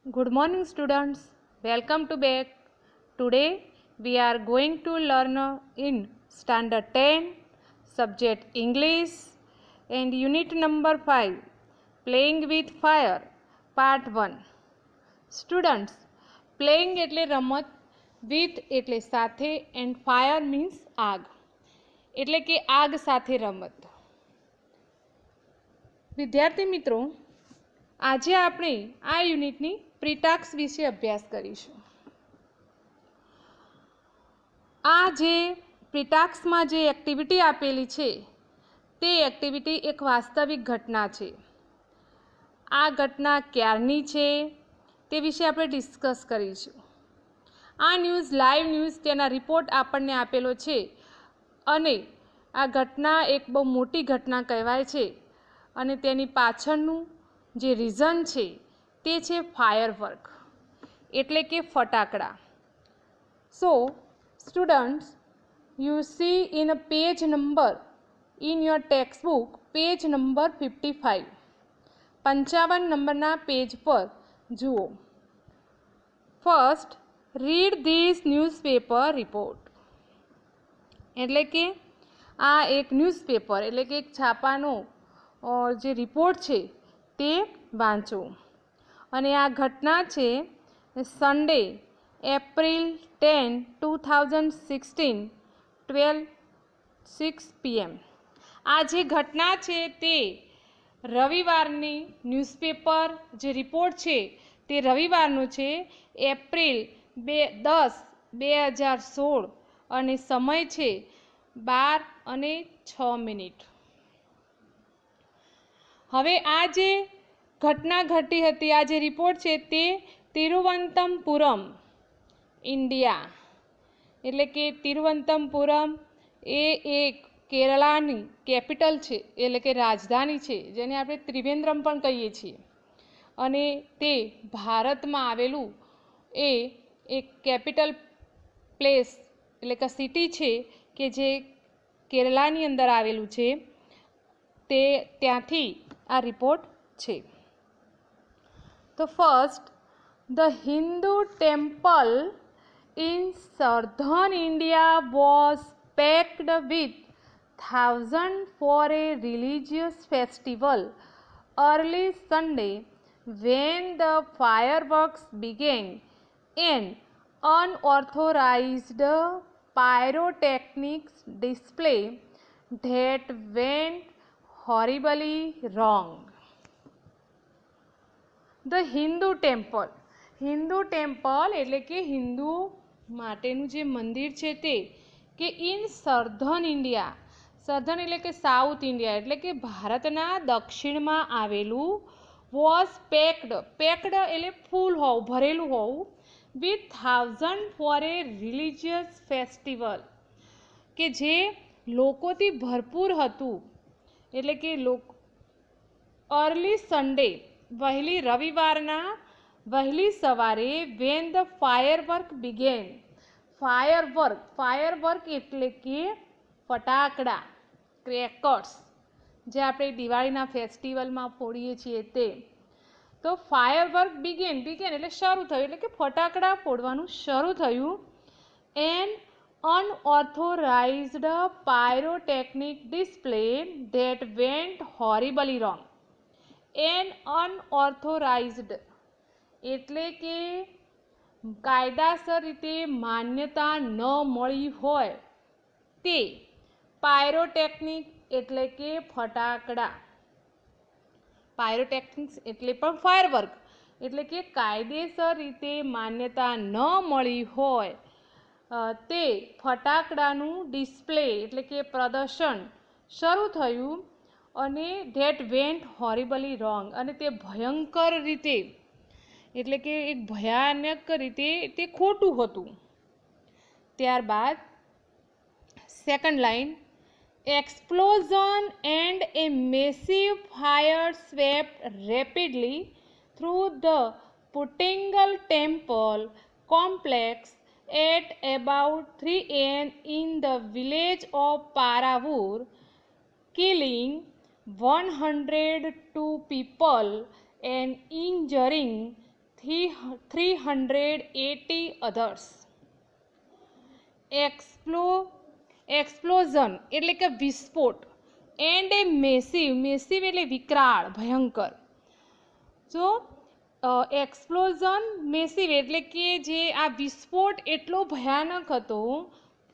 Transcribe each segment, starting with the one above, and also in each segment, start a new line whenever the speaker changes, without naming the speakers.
Good morning, students. Welcome to back. Today we are going to learn in Standard 10, Subject English, and Unit number 5, Playing with Fire, Part 1. Students, playing એટલે રમત, with એટલે સાથે, and fire means આગ, એટલે કે આગ સાથે રમત. વિદ્યાર્થી મિત્રો, આજે આપણે આ યુનિટની પ્રીટાક્સ વિશે અભ્યાસ કરીશું. આ જે પ્રીટાક્સમાં જે એક્ટિવિટી આપેલી છે તે એક્ટિવિટી એક વાસ્તવિક ઘટના છે. આ ઘટના ક્યારની છે તે વિશે આપણે ડિસ્કસ કરીશું. આ ન્યૂઝ લાઈવ ન્યૂઝ તેના રિપોર્ટ આપણને આપેલો છે અને આ ઘટના એક બહુ મોટી ઘટના કહેવાય છે અને તેની પાછળનું જે રીઝન છે તે છે ફાયરવર્ક એટલે કે ફટાકડા. So students, you see in a page number in your text book, page number 55, 55 નંબરના પેજ પર જુઓ. First, read this newspaper report, એટલે કે આ એક ન્યૂઝપેપર એટલે કે એક છાપાનો જે રિપોર્ટ છે તે વાંચો. અને આ ઘટના છે સન્ડે એપ્રિલ 10, 2016, 12:06 PM. આ જે ઘટના છે તે રવિવારની ન્યૂઝપેપર જે રિપોર્ટ છે તે રવિવારનો છે, એપ્રિલ 10, 2016 અને સમય છે 12:06. હવે આ જે ઘટના ઘટી હતી, આ જે રિપોર્ટ છે તે તિરુવનંતપુરમ, ઇન્ડિયા, એટલે કે તિરુવનંતપુરમ એ એક કેરળાની કેપિટલ છે એટલે કે રાજધાની છે, જેને આપણે ત્રિવેન્દ્રમ પણ કહીએ છીએ. અને તે ભારતમાં આવેલું એ એક કેપિટલ પ્લેસ એટલે કે સિટી છે કે જે કેરળાની અંદર આવેલું છે. તે ત્યાંથી આ રિપોર્ટ છે. તો first, the Hindu temple in સર્ધન India was packed with thousands for a religious festival early Sunday when the fireworks began. An unauthorized pyrotechnics display that went horribly wrong. The Hindu temple, Hindu temple એટલે કે હિન્દુ માટેનું જે મંદિર છે તે કે ઇન સર્ધન ઇન્ડિયા, સર્ધન એટલે કે સાઉથ ઇન્ડિયા એટલે કે ભારતના દક્ષિણમાં આવેલું, વોઝ પેક્ડ, પેક્ડ એટલે ફૂલ હોવું, ભરેલું હોવું, with 1000 for a religious festival કે જે લોકોથી ભરપૂર હતું. એટલે કે અર્લી સન્ડે વહેલી રવિવારના વહેલી સવારે, when the firework began, firework, firework એટલે કે ફટાકડા, ક્રેકર્સ, જે આપણે દિવાળીના ફેસ્ટિવલમાં ફોડીએ છીએ તે. તો ફાયરવર્ક બિગેન, બિગેન એટલે શરૂ થયું એટલે કે ફટાકડા ફોડવાનું શરૂ થયું. And unauthorized pyrotechnic display that went horribly wrong. An unauthorized એટલે કે કાયદાસર રીતે માન્યતા ન મળી હોય તે, પાયરોટેકનિક એટલે કે ફટાકડા, પાયરોટેકનિક્સ એટલે પણ ફાયરવર્ક એટલે કે કાયદેસર રીતે માન્યતા ન મળી હોય તે ફટાકડાનું ડિસ્પ્લે એટલે કે પ્રદર્શન શરૂ થયું. અને ધેટ વેન્ટ હોરિબલી રોંગ, અને તે ભયંકર રીતે એટલે કે એક ભયાનક રીતે તે ખોટું હતું. ત્યારબાદ second line, explosion and a massive fire swept rapidly through the Puttingal temple complex at about 3 AM in the village of Paravur, killing 102 people and injuring 380 others. Explosion એટલે કે વિસ્ફોટ, એન્ડ એ મેસિવ એટલે વિકરાળ, ભયંકર. જો explosion massive એટલે કે જે આ વિસ્ફોટ એટલો ભયાનક હતો.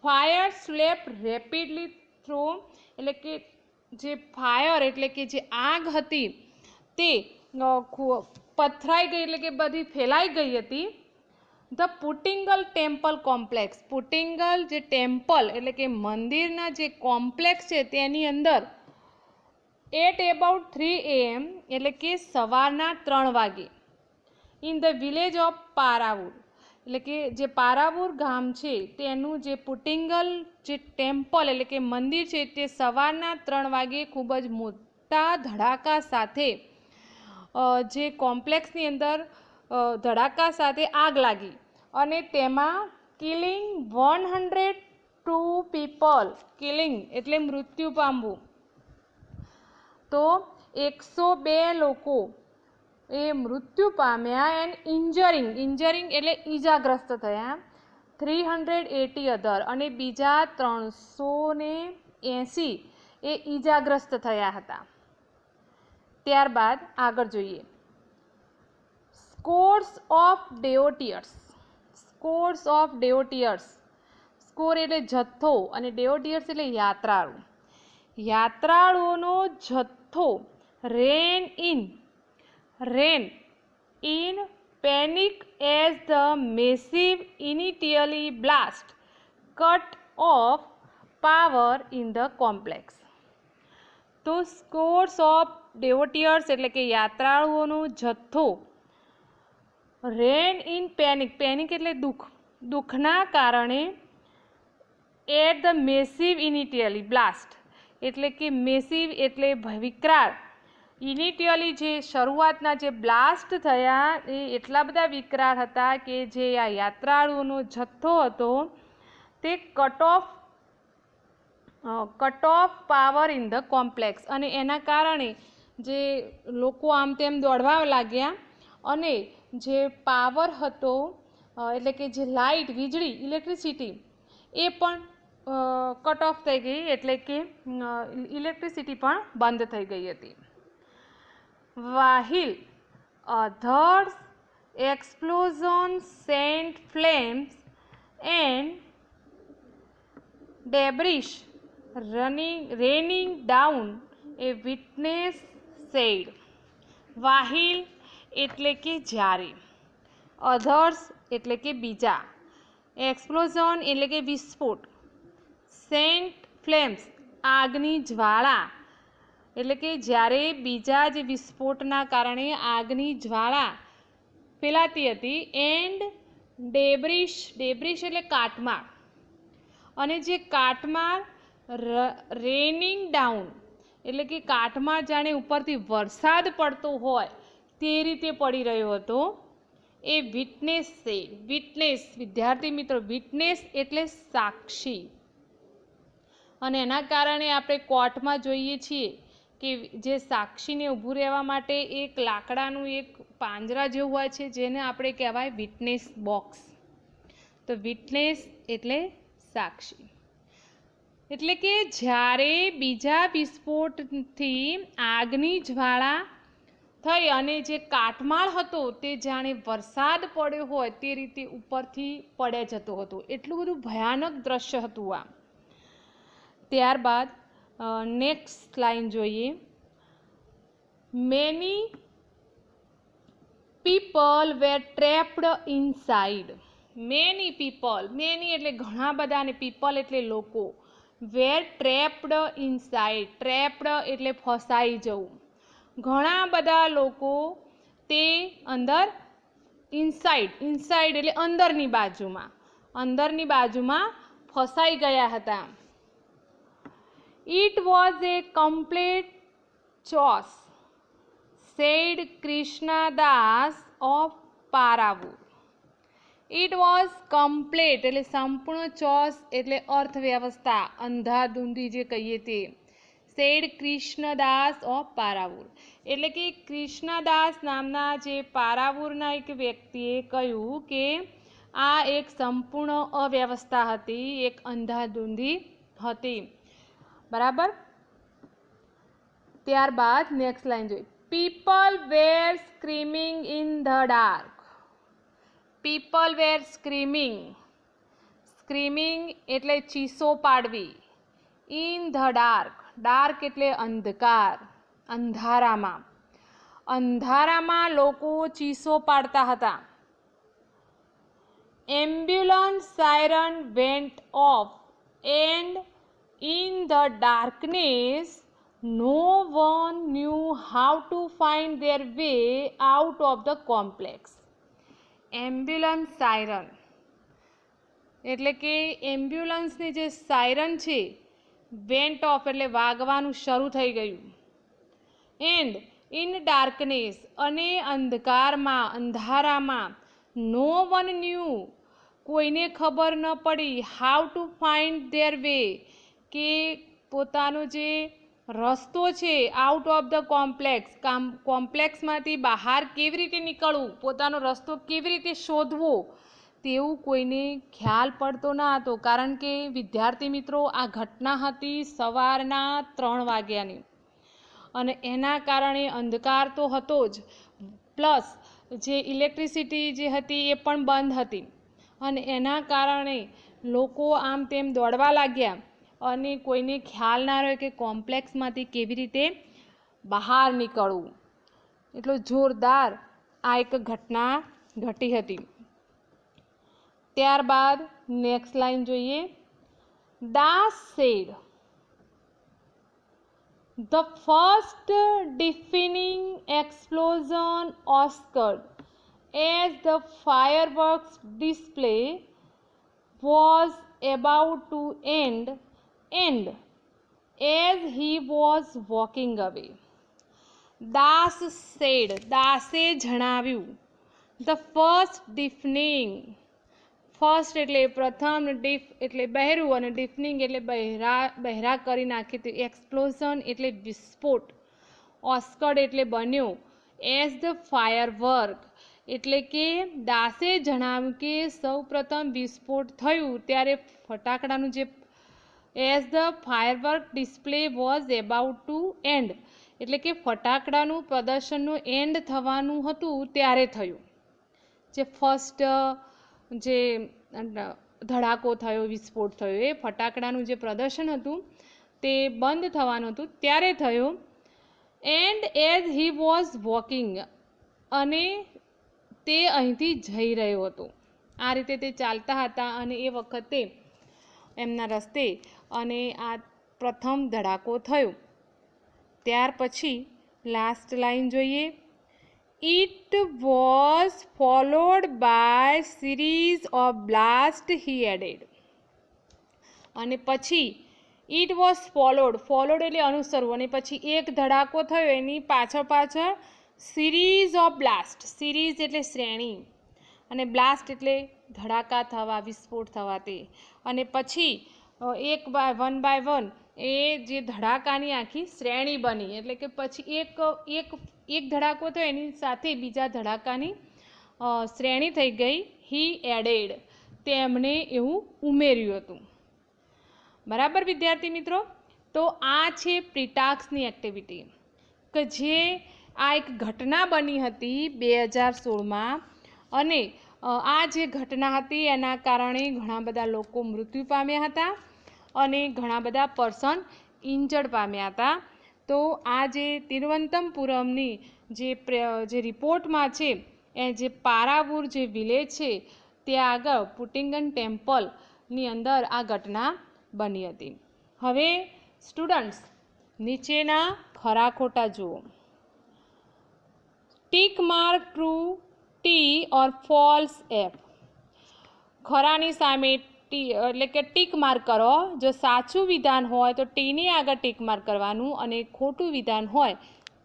ફાયર સ્વેપ્ટ રેપિડલી થ્રો એટલે કે જે ફાયર એટલે કે જે આગ હતી તે પથરાઈ ગઈ એટલે કે બધી ફેલાઈ ગઈ હતી. ધ પુટિંગલ ટેમ્પલ કોમ્પ્લેક્સ, પુટિંગલ જે ટેમ્પલ એટલે કે મંદિરના જે કોમ્પ્લેક્સ છે તેની અંદર એટ એબાઉટ 3 AM એટલે કે સવારના 3 વાગે ઇન ધ વિલેજ ઓફ પારાવુર એટલે કે જે પારાવુર ગામ છે તેનું જે પુટિંગલ જે ટેમ્પલ એટલે કે મંદિર છે તે સવારના 3 વાગે ખૂબ જ મોટા ધડાકા સાથે જે કોમ્પ્લેક્સની અંદર ધડાકા સાથે આગ લાગી અને તેમાં કિલિંગ 102 પીપલ, કિલિંગ એટલે મૃત્યુ પામવું. તો 102 લોકો એ મૃત્યુ પામ્યા એન્ડ ઇન્જરિંગ એટલે ઈજાગ્રસ્ત થયા. 380 અધર અને બીજા 380 એ ઈજાગ્રસ્ત થયા હતા. ત્યારબાદ આગળ જોઈએ. સ્કોર્સ ઓફ ડેઓટિયર્સ, સ્કોર એટલે જથ્થો અને ડેઓટિયર્સ એટલે યાત્રાળુઓનો જથ્થો ran in panic as the massive initially blast cut off power in the complex. તો સ્કોર્સ ઓફ ડેવોટિયર્સ એટલે કે યાત્રાળુઓનો જથ્થો રેન ઇન પેનિક એટલે દુઃખના કારણે at the massive initially blast એટલે કે મેસિવ એટલે વિકરાળ, ઇનિટિયલી જે શરૂઆતના જે બ્લાસ્ટ થયા એ એટલા બધા વિકરાળ હતા કે જે આ યાત્રાળુઓનો જથ્થો હતો તે cut off power in the complex અને એના કારણે જે લોકો આમ તેમ દોડવા લાગ્યા અને જે પાવર હતો એટલે કે જે લાઇટ, વીજળી, ઇલેક્ટ્રિસિટી એ પણ કટ ઓફ થઈ ગઈ એટલે કે ઇલેક્ટ્રિસિટી પણ બંધ થઈ ગઈ હતી. While others explosions sent flames and debris raining down, a witness said. While એટલે કે જ્યારે, others એટલે કે બીજા, explosion એટલે કે વિસ્ફોટ, sent flames આગની જ્વાળા એટલે કે જ્યારે બીજા જે વિસ્ફોટના કારણે આગની જ્વાળા ફેલાતી હતી. એન્ડ ડેબ્રિશ એટલે કાટમાળ અને જે કાટમાળ રેનિંગ ડાઉન એટલે કે કાટમાળ જાણે ઉપરથી વરસાદ પડતો હોય તે રીતે પડી રહ્યો હતો. એ વિટનેસ વિદ્યાર્થી મિત્રો, વિટનેસ એટલે સાક્ષી અને એના કારણે આપણે કોર્ટમાં જોઈએ છીએ કે જે સાક્ષીને ઊભું રહેવા માટે એક લાકડાનું એક પાંજરા જેવું હોય છે જેને આપણે કહેવાય વિટનેસ બોક્સ. તો વિટનેસ એટલે સાક્ષી એટલે કે જ્યારે બીજા વિસ્ફોટથી આગની જ્વાળા થઈ અને જે કાટમાળ હતો તે જાણે વરસાદ પડ્યો હોય તે રીતે ઉપરથી પડ્યા જતો હતો. એટલું બધું ભયાનક દ્રશ્ય હતું આ. ત્યારબાદ નેક્સ્ટ લાઈન જોઈએ. Many people were ટ્રેપ્ડ inside. Many એટલે ઘણા બધા અને પીપલ એટલે લોકો. વેર ટ્રેપ્ડ ઇનસાઇડ, ટ્રેપ્ડ એટલે ફસાઈ જવું. ઘણા બધા લોકો તે અંદર ઇનસાઇડ એટલે અંદરની બાજુમાં ફસાઈ ગયા હતા. It was a complete chaos, said Krishnadas of Paravur. It was complete એટલે સંપૂર્ણ, ચોસ એટલે અર્થવ્યવસ્થા, અંધાધૂંધી જે કહીએ તે. સેડ કૃષ્ણદાસ ઓફ પારાવુર, એટલે કે કૃષ્ણદાસ નામના જે પારાવુરના એક વ્યક્તિએ કહ્યું કે આ એક સંપૂર્ણ અવ્યવસ્થા હતી, એક અંધાધૂંધી હતી. બરાબર. ત્યારબાદ નેક્સ્ટ લાઈન જોઈએ. People were screaming in the dark. People were screaming. Screaming એટલે ચીસો પાડવી. In the dark. ડાર્ક એટલે અંધકાર, અંધારામાં. અંધારામાં લોકો ચીસો પાડતા હતા. Ambulance siren vent of and in the darkness no one knew how to find their way out of the complex. Ambulance siren એટલે કે એમ્બ્યુલન્સની જે સાયરન છે વેન્ટ ઓફ એટલે વાગવાનું શરૂ થઈ ગયું. એન્ડ ઇન ડાર્કનેસ અને અંધકારમાં, અંધારામાં, નો વન ન્યૂ કોઈને ખબર ન પડી, how to find their way કે પોતાનો જે રસ્તો છે આઉટ ઓફ ધ કોમ્પ્લેક્સ, કોમ્પ્લેક્સમાંથી બહાર કેવી રીતે નીકળવું, પોતાનો રસ્તો કેવી રીતે શોધવો, તેવું કોઈને ખ્યાલ પડતો ન હતો. કારણ કે વિદ્યાર્થી મિત્રો, આ ઘટના હતી સવારના 3 વાગ્યાની અને એના કારણે અંધકાર તો હતો જ, પ્લસ જે ઇલેક્ટ્રિસિટી જે હતી એ પણ બંધ હતી અને એના કારણે લોકો આમ તેમ દોડવા લાગ્યા અને કોઈને ખ્યાલ ના રહ્યો કે કોમ્પ્લેક્સમાંથી કેવી રીતે બહાર નીકળવું. એટલો જોરદાર આ એક ઘટના ઘટી હતી. ત્યારબાદ નેક્સ્ટ લાઈન જોઈએ. દાસ sad the first deafening explosion occurred as the fireworks display was about to end and as he was walking away. Das said, દાસે જણાવ્યું. the first deafening, ફર્સ્ટ એટલે પ્રથમ, ડીફ એટલે બહેરું અને ડીફનિંગ એટલે બહેરા કરી નાખે તે. એક્સપ્લોઝન એટલે વિસ્ફોટ. ઓસ્કર્ડ એટલે બન્યો. એઝ ધ ફાયરવર્ક એટલે કે દાસે જણાવ્યું કે સૌ પ્રથમ વિસ્ફોટ થયું ત્યારે ફટાકડાનું જે as the firework display was about to end એટલે કે ફટાકડાનું પ્રદર્શનનું એન્ડ થવાનું હતું ત્યારે થયું. જે ફર્સ્ટ જે ધડાકો થયો, વિસ્ફોટ થયો, એ ફટાકડાનું જે પ્રદર્શન હતું તે બંધ થવાનું હતું ત્યારે થયો. And as he was walking અને તે અહીંથી જઈ રહ્યો હતો. આ રીતે તે ચાલતા હતા અને એ વખતે એમના રસ્તે અને આ પ્રથમ ધડાકો થયો. ત્યાર પછી લાસ્ટ લાઈન જોઈએ. It was followed by series of blasts, he added. અને પછી it was followed એટલે અનુસરવું, અને પછી એક ધડાકો થયો એની પાછળ series of blast, series એટલે શ્રેણી અને blast એટલે ધડાકા થવા, વિસ્ફોટ થવા તે. અને પછી વન બાય વન એ જે ધડાકાની આખી શ્રેણી બની, એટલે કે પછી એક ધડાકો થયો એની સાથે બીજા ધડાકાની શ્રેણી થઈ ગઈ. હી એડેડ તેમણે એવું ઉમેર્યું હતું. બરાબર વિદ્યાર્થી મિત્રો, તો આ છે પ્રિટાક્સની એક્ટિવિટી કે જે આ એક ઘટના બની હતી 2016માં અને આ જે ઘટના હતી એના કારણે ઘણા બધા લોકો મૃત્યુ પામ્યા હતા અને ઘણા બધા પર્સન ઇન્જર્ડ પામ્યા હતા. તો આ જે તિરુવનંતપુરમની જે રિપોર્ટમાં છે એ જે પારાવુર જે વિલેજ છે ત્યાં આગળ પુટિંગન ટેમ્પલની અંદર આ ઘટના બની હતી. હવે સ્ટુડન્ટ્સ, નીચેના ખરા ખોટા જુઓ. Tick mark true T or false F. ખરાની સામે ટી એટલે કે ટીક માર્ક કરો. જો સાચું વિધાન હોય તો ટીની આગળ ટીક માર્ક કરવાનું અને ખોટું વિધાન હોય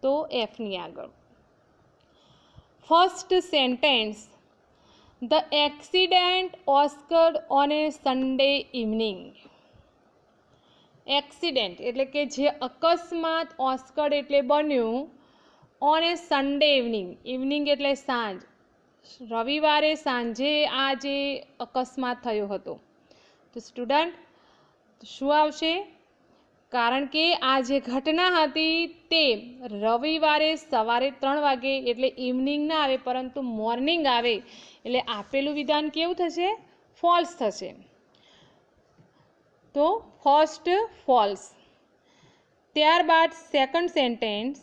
તો એફની આગળ. First sentence. The accident occurred on a Sunday evening. Accident એટલે કે જે અકસ્માત ઓસ્કર્ડ એટલે બન્યું ઓન એ સન્ડે ઇવનિંગ એટલે સાંજ, રવિવારે સાંજે આ જે અકસ્માત થયો હતો. તો સ્ટુડન્ટ શું આવશે? કારણ કે આ જે ઘટના હતી તે રવિવારે સવારે 3 વાગે એટલે ઇવનિંગ ના આવે પરંતુ મોર્નિંગ આવે એટલે આપેલું વિધાન કેવું થશે? ફોલ્સ થશે. તો ફર્સ્ટ ફોલ્સ. ત્યારબાદ second sentence,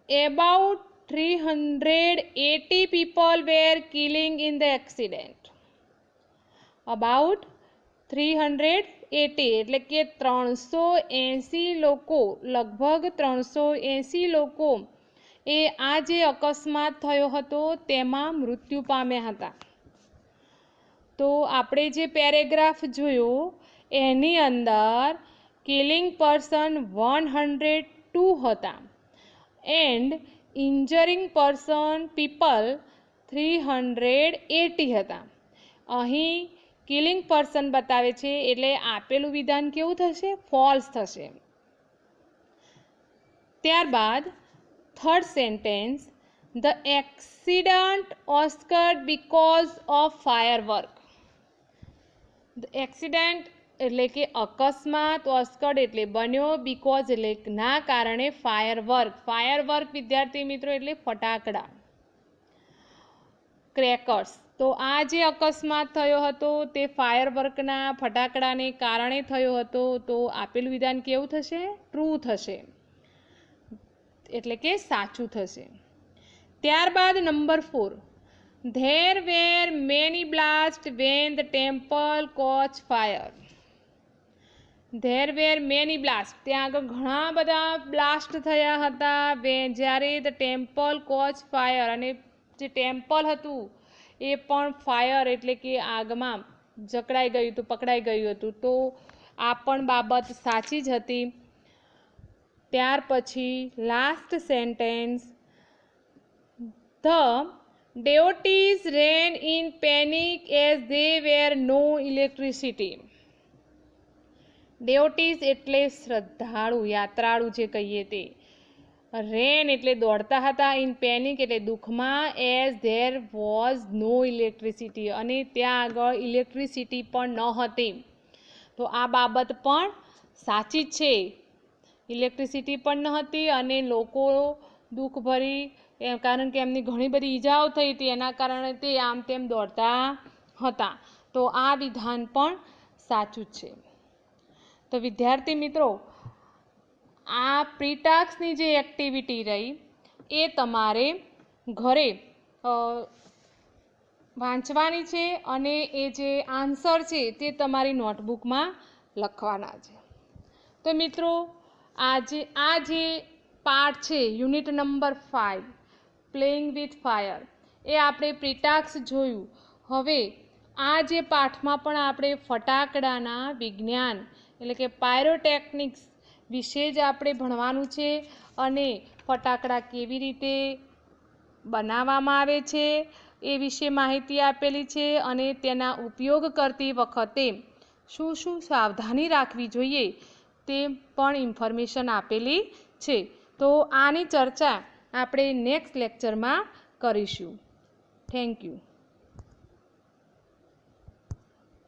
about 380 people were killed in the accident. about 380 એટલે કે 380 લોકો, લગભગ 380 લોકો એ આ જે અકસ્માત થયો હતો તેમાં મૃત્યુ પામ્યા હતા. તો આપણે જે પેરેગ્રાફ જોયો એની અંદર કિલિંગ પર્સન 102 હતા એન્ડ ઇન્જરિંગ પર્સન પીપલ 380 હતા. અહીં કિલિંગ પર્સન બતાવે છે એટલે આપેલું વિધાન કેવું થશે? ફોલ્સ થશે. ત્યારબાદ third sentence, the accident occurred because of firework. Accident એટલે કે અકસ્માત, ઓસ્કર્ડ એટલે બન્યો, બીકોઝ એટલે ના કારણે, ફાયરવર્ક વિદ્યાર્થી મિત્રો એટલે ફટાકડા, ક્રેકર્સ. તો આ જે અકસ્માત થયો હતો તે ફાયરવર્કના ફટાકડાને કારણે થયો હતો. તો આપેલું વિધાન કેવું થશે? ટ્રુ થશે એટલે કે સાચું થશે. ત્યારબાદ number 4, there were many blasts when the temple caught fire. there were many blasts, ત્યાં આગળ ઘણા બધા બ્લાસ્ટ થયા હતા જ્યારે the temple caught fire, અને જે ટેમ્પલ હતું એ પણ ફાયર એટલે કે આગમાં જકડાઈ ગયું હતું, પકડાઈ ગયું હતું. તો આ પણ બાબત સાચી જ હતી. ત્યાર પછી last sentence, the devotees ran in panic as there were no electricity. devotees એટલે શ્રદ્ધાળુ, યાત્રાળુ જે કહીએ તે. રેન એટલે દોડતા હતા, ઇન પેનિક એટલે દુઃખમાં, as there was no electricity અને ત્યાં આગળ ઇલેક્ટ્રિસિટી પણ ન હતી. તો આ બાબત પણ સાચી જ છે. ઇલેક્ટ્રિસિટી પણ ન હતી અને લોકો દુઃખભરી, કારણ કે એમની ઘણી બધી ઈજાઓ થઈ હતી એના કારણે તે આમ તેમ દોડતા હતા. તો આ વિધાન પણ સાચું જ છે. તો વિદ્યાર્થી મિત્રો, આ પ્રીટાસ્કની જે એક્ટિવિટી રહી એ તમારે ઘરે વાંચવાની છે અને એ જે આન્સર છે તે તમારી નોટબુકમાં લખવાના છે. તો મિત્રો, આ જે પાર્ટ છે unit number 5 playing with fire એ આપણે પ્રીટાસ્ક જોયું. હવે આ જે પાઠમાં પણ આપણે ફટાકડાના વિજ્ઞાન એટલે કે પાયરોટેકનિક્સ વિશે જ આપણે ભણવાનું છે અને ફટાકડા કેવી રીતે બનાવવામાં આવે છે એ વિશે માહિતી આપેલી છે અને તેના ઉપયોગ કરતી વખતે શું શું સાવધાની રાખવી જોઈએ તે પણ ઇન્ફોર્મેશન આપેલી છે. તો આની ચર્ચા આપણે નેક્સ્ટ લેક્ચરમાં કરીશું. Thank you.